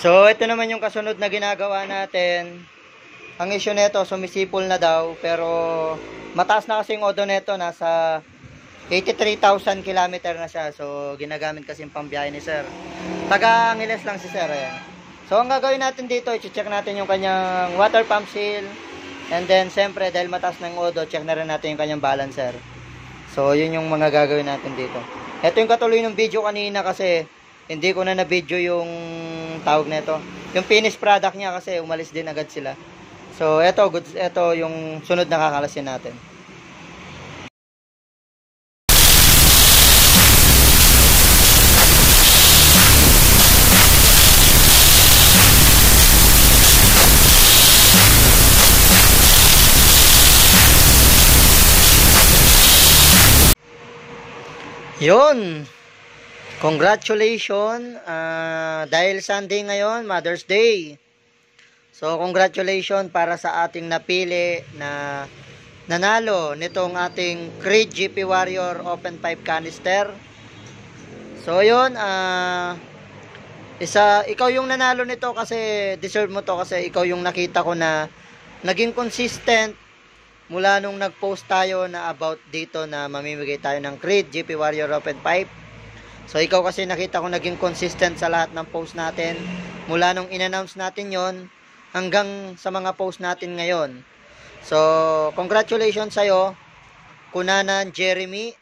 So, ito naman yung kasunod na ginagawa natin. Ang issue nito, sumisipol na daw, pero mataas na kasi yung odo nito, nasa 83,000 kilometer na siya. So, ginagamit kasi yung pambiyahe ni sir. Taga Angeles lang si sir. Ayan. So, ang gagawin natin dito, i-check natin yung kanyang water pump seal. And then, siyempre, dahil mataas na yung odo, check na rin natin yung kanyang balancer. So, yun yung mga gagawin natin dito. Ito yung katuloy ng video kanina kasi hindi ko na na-video yung tawag nito. Yung finished product niya kasi umalis din agad sila. So, ito yung sunod na kakalasin natin. Yun! Congratulations! Dahil Sunday ngayon, Mother's Day. So, congratulations para sa ating napili na nanalo nitong ating Creed GP Warrior Open Pipe Canister. So, yun. Ikaw yung nanalo nito kasi deserve mo to kasi ikaw yung nakita ko na naging consistent mula nung nag-post tayo na about dito na mamimigay tayo ng Creed GP Warrior Open Pipe. So, ikaw kasi nakita ko naging consistent sa lahat ng post natin. Mula nung in-announce natin yon hanggang sa mga post natin ngayon. So, congratulations sa'yo, Kunanan Jeremy.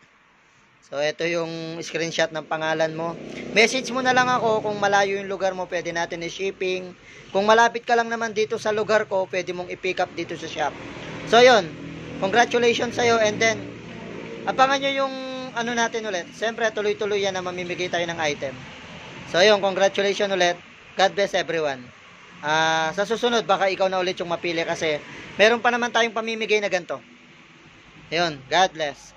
So, ito yung screenshot ng pangalan mo. Message mo na lang ako kung malayo yung lugar mo, pwede natin i-shipping. Kung malapit ka lang naman dito sa lugar ko, pwede mong i-pick up dito sa shop. So, yun. Congratulations sa'yo. And then, abangan nyo yung ano natin ulit. Siyempre, tuloy-tuloy yan na mamimigay tayo ng item. So, yun. Congratulations ulit. God bless everyone. Sa susunod, baka ikaw na ulit yung mapili kasi meron pa naman tayong pamimigay na ganito. Ayun. God bless.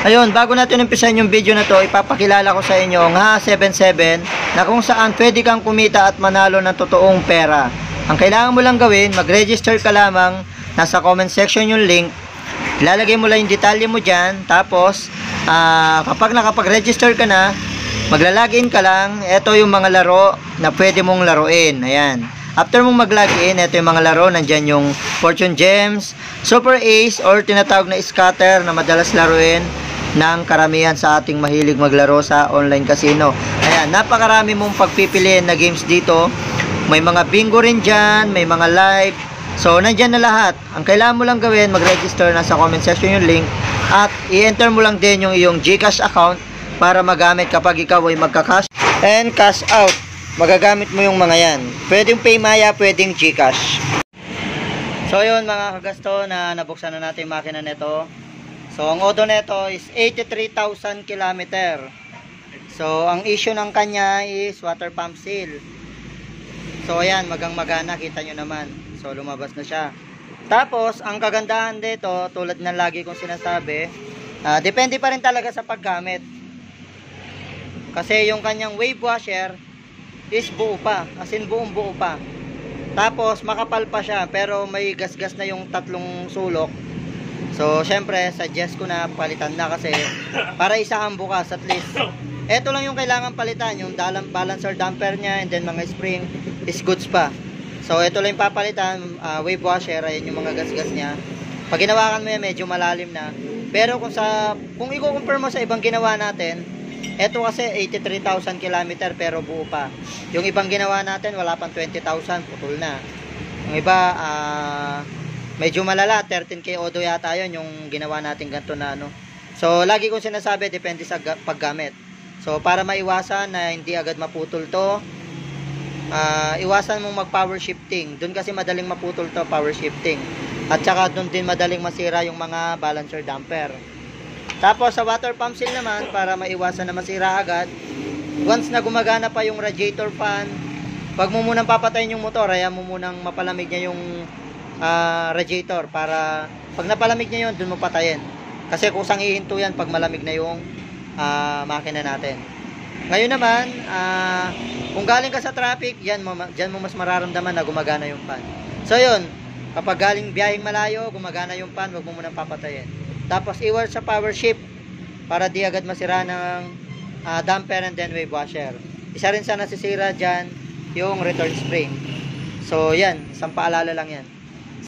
Ayun, bago natin umpisahan yung video na to, ipapakilala ko sa inyo ang Ha77 na kung saan pwede kang kumita at manalo ng totoong pera. Ang kailangan mo lang gawin, mag-register ka lamang, nasa comment section yung link, ilalagay mo lang yung detalye mo dyan, tapos kapag nakapag-register ka na, magla-login ka lang, ito yung mga laro na pwede mong laruin. Ayan. After mong mag-login, ito yung mga laro, nandyan yung Fortune Gems, Super Ace, or tinatawag na Scatter na madalas laruin ng karamihan sa ating mahilig maglaro sa online casino. Ayan, napakarami mong pagpipiliin na games dito. May mga bingo rin dyan, may mga live. So, nandyan na lahat. Ang kailangan mo lang gawin, mag-register na sa comment section yung link at i-enter mo lang din yung iyong GCash account para magamit kapag ikaw ay magka-cash and cash out. Magagamit mo yung mga yan. Pwedeng Paymaya, pwedeng GCash. So, yun mga kagasto na nabuksan na natin yung makina nito. So, ang odo nito is 83,000 kilometer. So, ang issue ng kanya is water pump seal. So, ayan, magang-magana, kita nyo naman. So, lumabas na siya. Tapos, ang kagandahan dito, tulad ng lagi kong sinasabi, depende pa rin talaga sa paggamit. Kasi yung kanyang wave washer is buo pa. As in, buong buo pa. Tapos, makapal pa siya, pero may gas-gas na yung tatlong sulok. So, syempre, suggest ko na palitan na kasi para isahan bukas at least. Ito lang yung kailangan palitan, yung balancer damper niya and then mga spring is goods pa. So, ito lang yung papalitan, wave washer, ayan yung mga gas-gas niya. Pag ginawakan mo yan, medyo malalim na. Pero kung i-compare mo sa ibang ginawa natin, ito kasi 83,000 kilometer pero buo pa. Yung ibang ginawa natin, wala pang 20,000, putol na. Yung iba, medyo malala, 13K odo yata yun yung ginawa natin ganito na ano. So, lagi kong sinasabi, depende sa paggamit. So, para maiwasan na hindi agad maputol to, iwasan mong mag-power shifting. Doon kasi madaling maputol to, power shifting. At saka doon din madaling masira yung mga balancer damper. Tapos, sa water pump seal naman, para maiwasan na masira agad, once na gumagana pa yung radiator fan, wag mo munang papatayin yung motor, ayaw mo munang mapalamig niya yung radiator para pag napalamig niya yun, dun mo patayin. Kasi kusang ihinto yan pag malamig na yung makina natin. Ngayon naman, kung galing ka sa traffic, dyan mo mas mararamdaman na gumagana yung fan. So yun, kapag galing biyaheng malayo, gumagana yung fan, wag mo munang papatayin. Tapos iwal sa power shift para di agad masira ng damper and then wave washer. Isa rin sa nasisira dyan yung return spring. So yan, isang paalala lang yan.